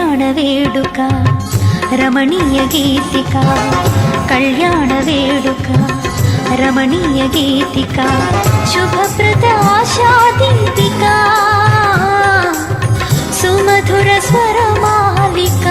కళ్యాణ వేడుక రమణీయ గీతిక కళ్యాణ వేడుక రమణీయ గీతిక శుభప్రద ఆశాదీపిక సుమధుర స్వరమాలిక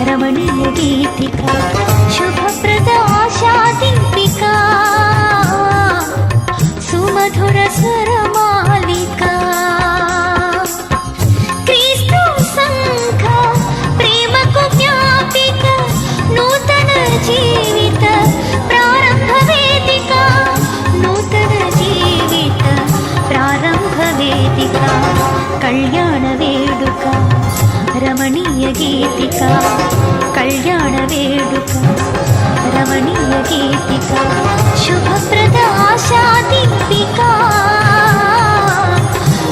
రమణీయ గీతిక శుభప్రద ఆశాదీపిక సుమధుర స్వరమాలిక క్రీస్తు సంఘ ప్రేమకు జ్ఞాపిక నూతన జీవిత ప్రారంభ వేదిక నూతన జీవిత ప్రారంభ వేదిక కళ్యాణ వేడుక రమణీయ గీతిక కళ్యాణ వేడుక రమణీయ గీతిక శుభప్రద ఆశాదీపిక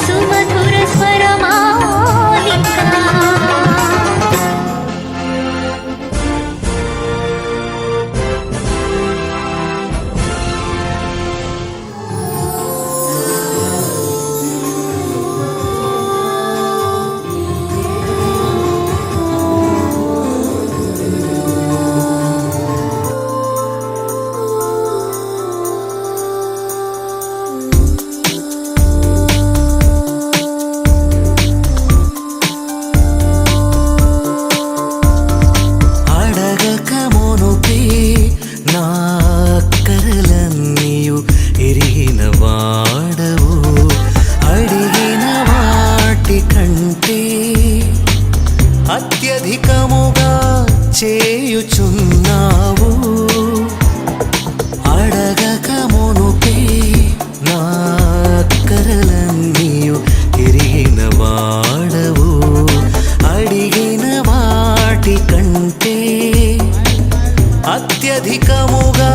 సుమధుర స్వరమాలిక అత్యధికముగా చేయుచున్నావు అడగక మునుపే నా అక్కరలన్నీయు ఎరిగిన వాడవు అడిగిన వాటి కంటే అత్యధికముగా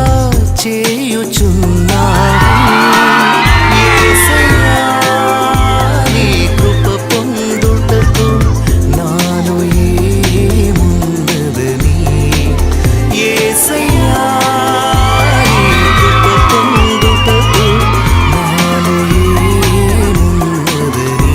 చేయుచున్నావు యేసయ్యా నీ కృప పొందుటకు నాలో ఏమున్నదని యేసయ్యా నీ కృప పొందుటకు నాలో ఏమున్నదని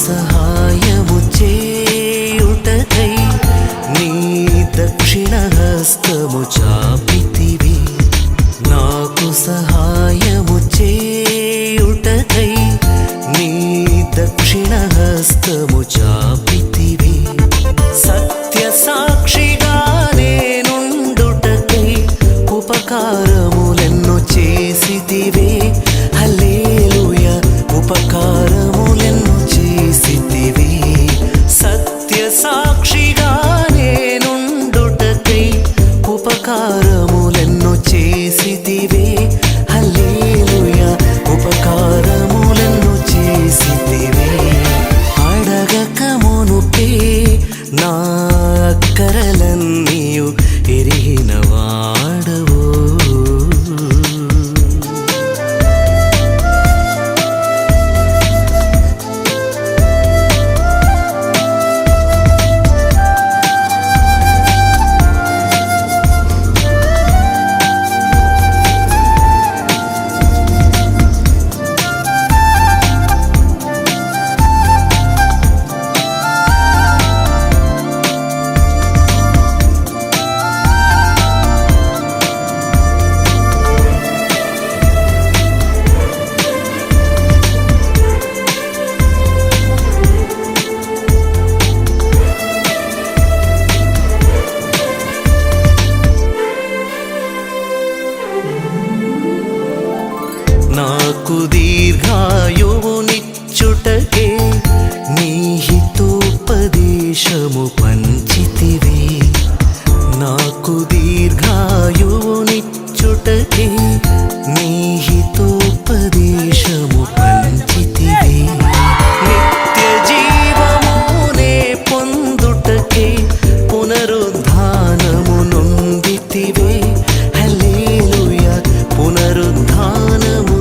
సహాయము చేయుటకై నీ దక్షిణ హస్తము చాపితివి నాకు సహాయము చేయుటకై నీ దక్షిణ హస్తము చాపితివి సత్య సాక్షిగా నేనుండుటకై ఉపకార ఉపకారములెన్నో చేసితివి సత్య సాక్షిగా నేనుండుటకై ఉపకారములెన్నో చేసితివి హల్లెలూయా ఉపకారములెన్నో చేసితివి అడగక మునుపే నా అక్కరలన్నీయు ఎరిగిన వాడవు నాకు దీర్ఘాయువునిచ్చుటకే నీ హితోపదేశము పంచితివి నాకు దీర్ఘాయువునిచ్చుటకే నీ హితోపదేశము పంచితివి నిత్య జీవమునే పొందుటకే పునరుద్ధానము నొందితివే హల్లెలూయా పునరుద్ధానము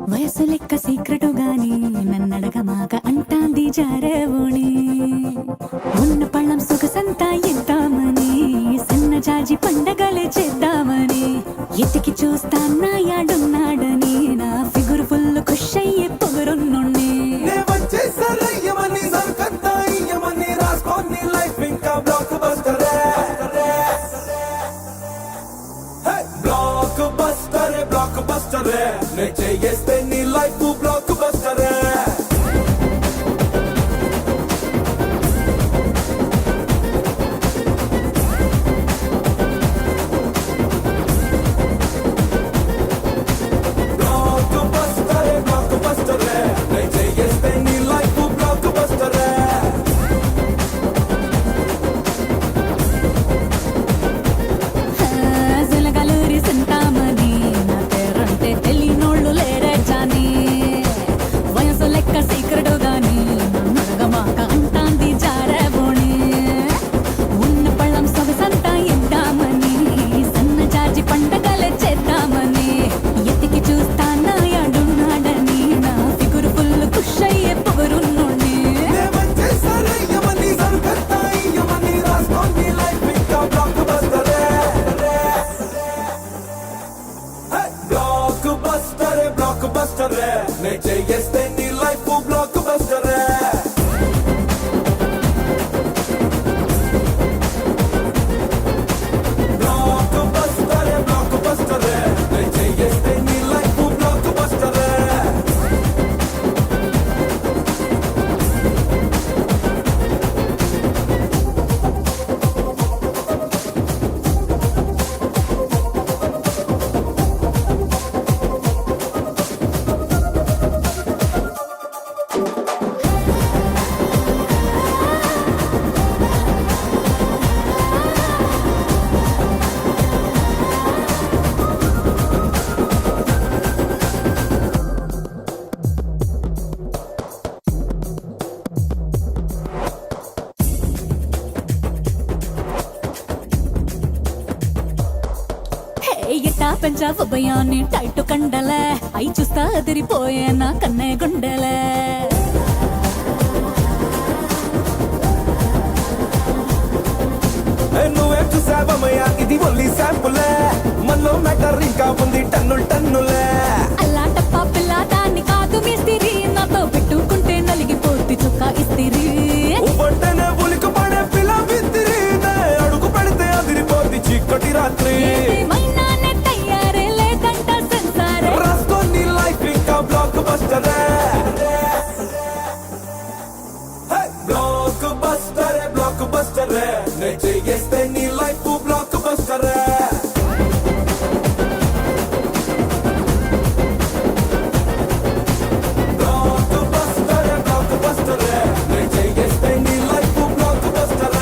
వయసు లెక్క సీక్రెటు గాని నన్నడగమాక అంటాంది జారేవుని ఉన్న పళ్ళం సొగసంతా ఇద్దామని సన్న జాజి పండగలే చేద్దామని ఎతికి చూస్తా నా యాడున్నాడని నా ఫిగురు ఫుల్ ఖుష్ అయ్యే పొగరున్నుండి చేస్తే నీ లైఫ్ బ్లాక్ బస్టరే జలగలూరి సంతామని నా పేరంటే తెలియనోళ్ళు లేరే జాని బస్టర్ నే చేస్తే నీ లైఫ్ బ్లాక్ బస్టర్ ఎట్టా పెంచావు భయాన్ని టైట్ కండలే అయి చూస్తా అదిరిపోయే నా కన్నే గుండెలే నువ్వేం చూసావమ్మయ్యా ఇది ఓన్లీ శాంపులే మనలో మ్యాటర్ ఇంకా ఉంది టన్నులే అల్లా టప్పా పిల్ల దాన్ని కాదు మిస్తిరి నాతో పెట్టుకుంటే నలిగిపోద్ది చుక్క ఇస్తిరి ఉబంటనే ఉలికి పడే పిల్ల విత్తిరి అడుగు పెడితే అదిరిపోద్ది చీకటి రాత్రి బ్లాక్ బస్టర్ బ్లాక్ బస్టర్ నే చేస్తే నీ life blockbuster blockbuster నే చేస్తే నీ life blockbuster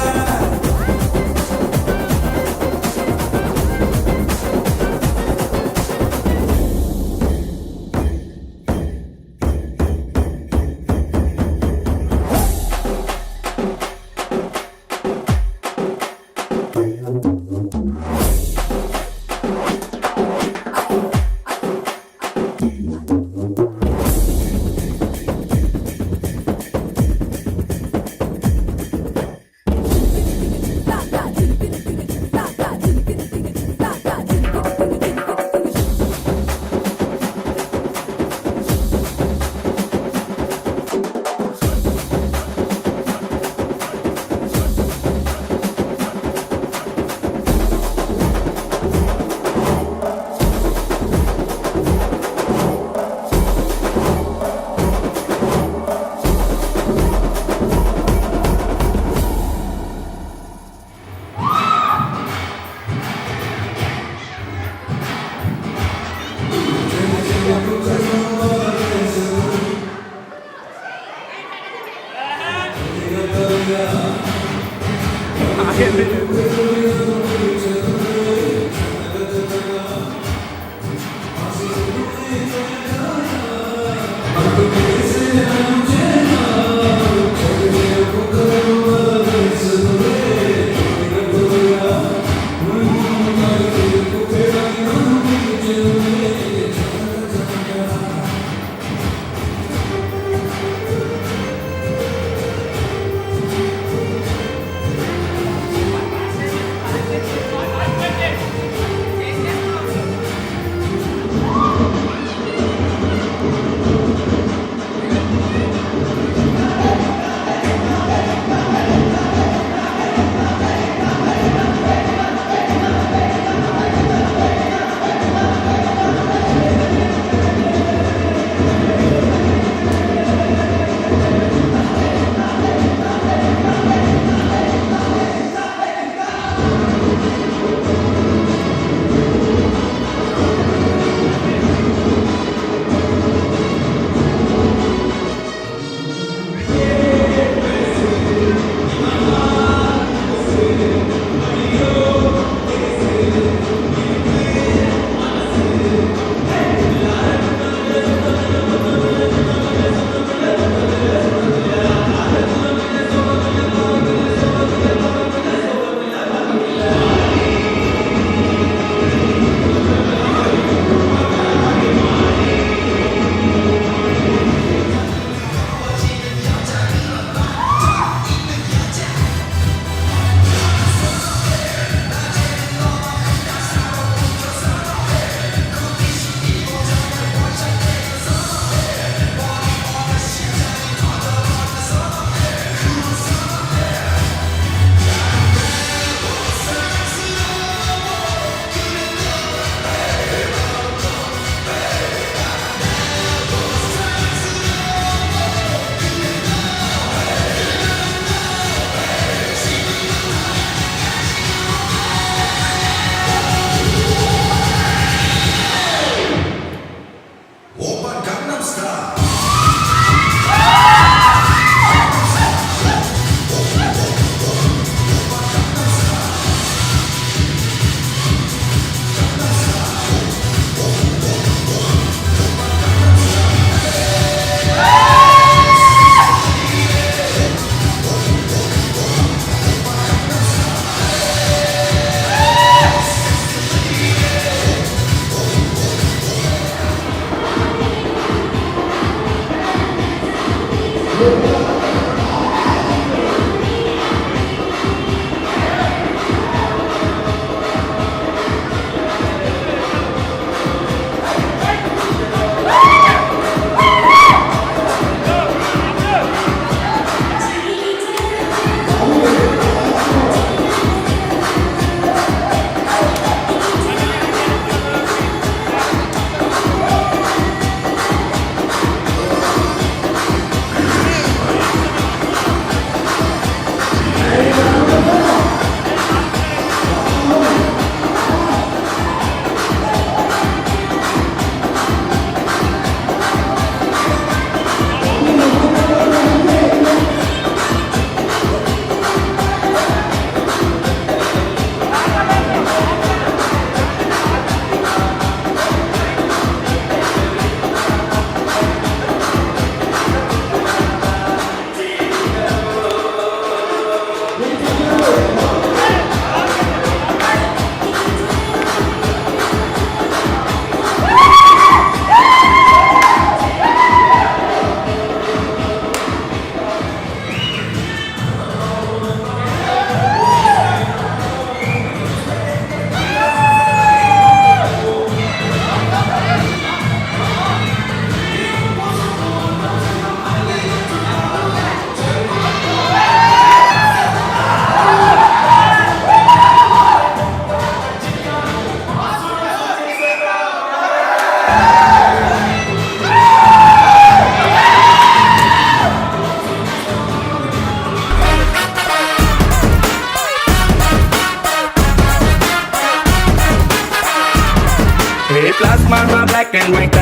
plasma black and white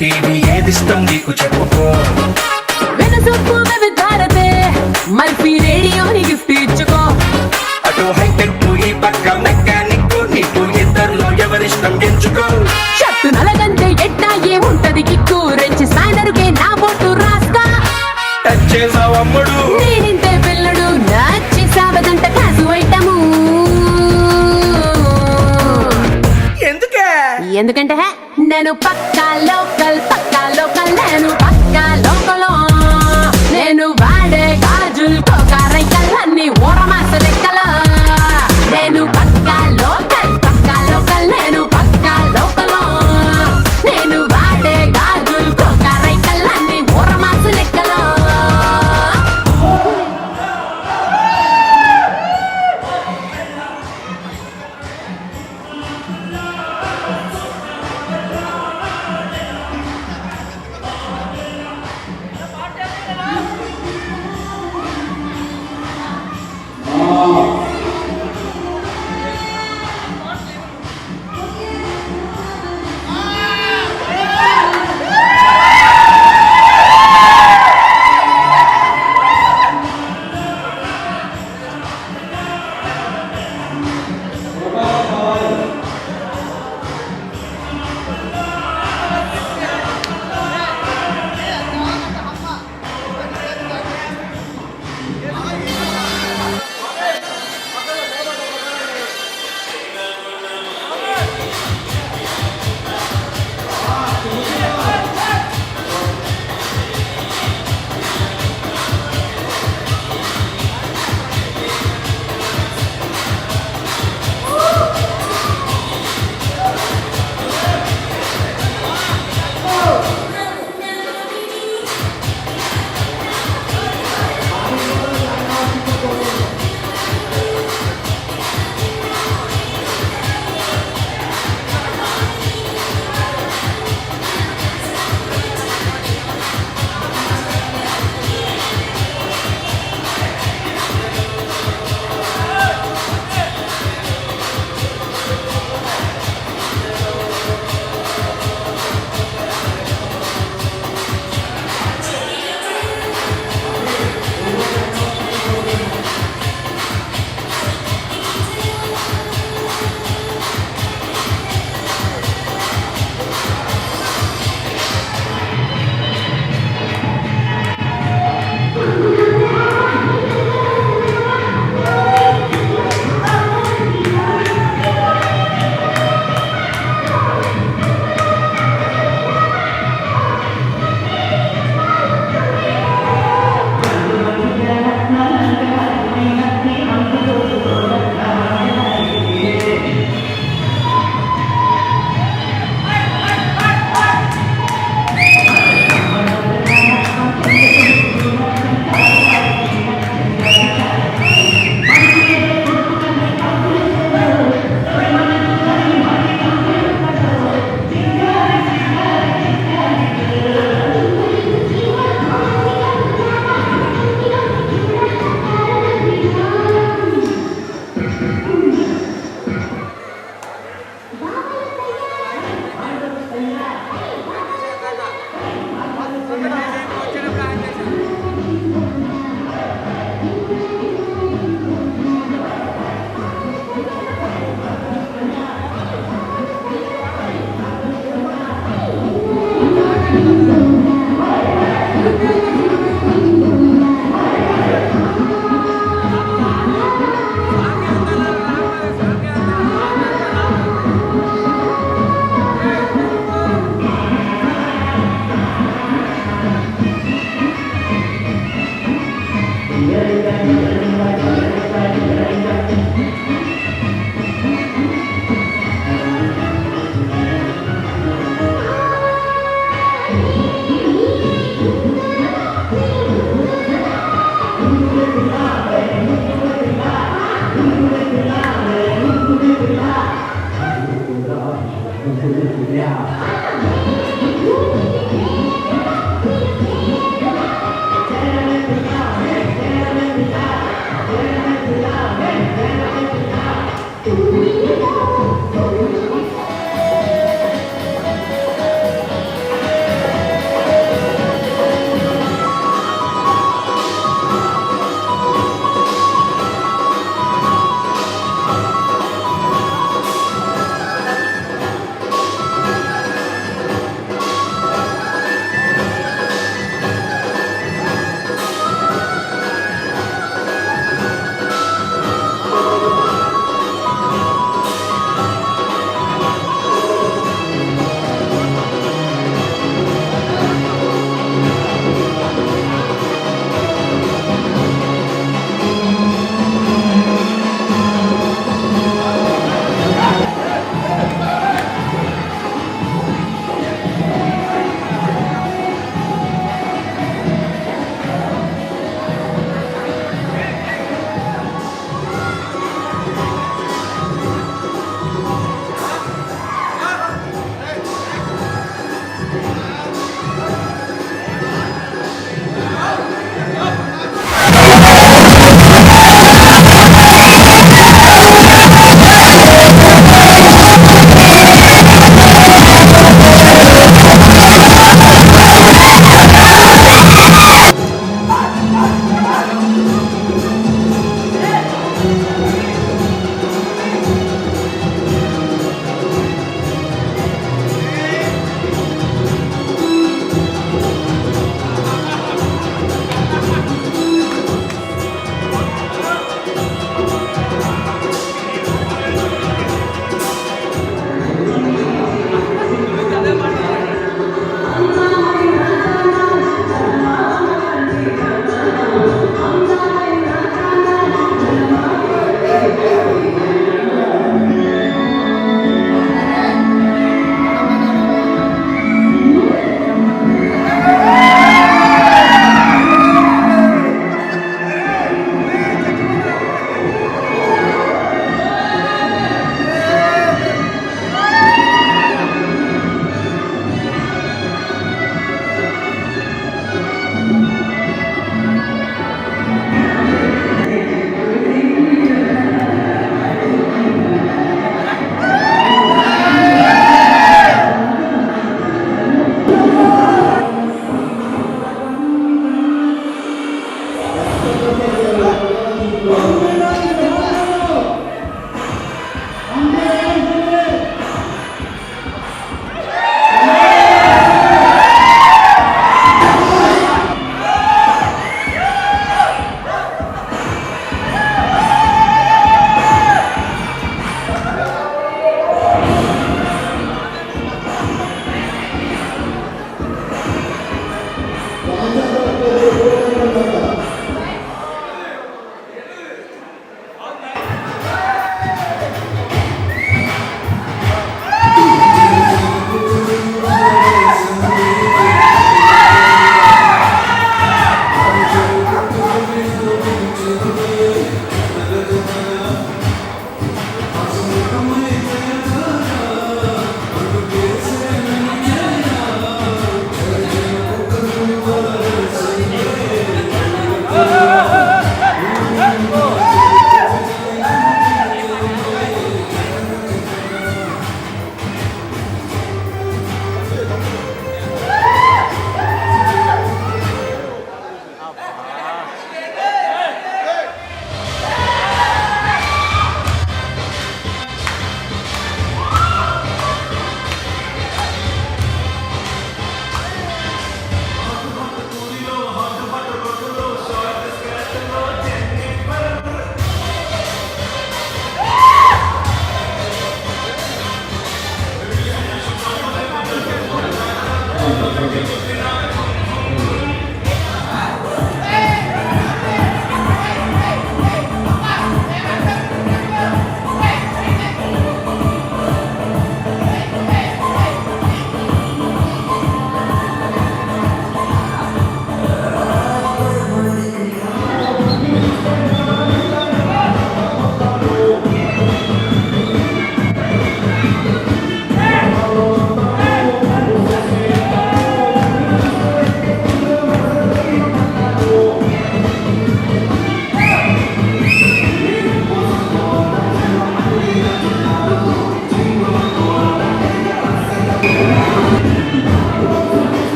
TV ఏది ఇష్టం నీకు చెప్పుకో వెనసొప్పు వివిధారతే మల్పి రేడియోని గిఫ్ట్ ఇచ్చుకో అటు హైటెక్ ఈ పక్క మెకానిక్ నీకు ఇద్దరిలో ఎవరిష్టం ఎంచుకో షట్టు నలగంటే ఎట్టా ఏముంటది కిక్కు రెంచి స్పానరుకే నా బొట్టు రాస్తా టచ్ చేసావు అమ్ముడు నేనింతే పిల్లడు నచ్చి సావదంట కాసు ఐటము ఎందుకంటే నేను పక్కా లోకల్ నేను పక్కా లోకల్ నేను వాడే గాజులు కోకా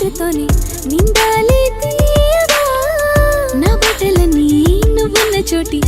పేరుతోనే నిండాలి తీయగా నా బట్టలని నువ్వున్న చోటి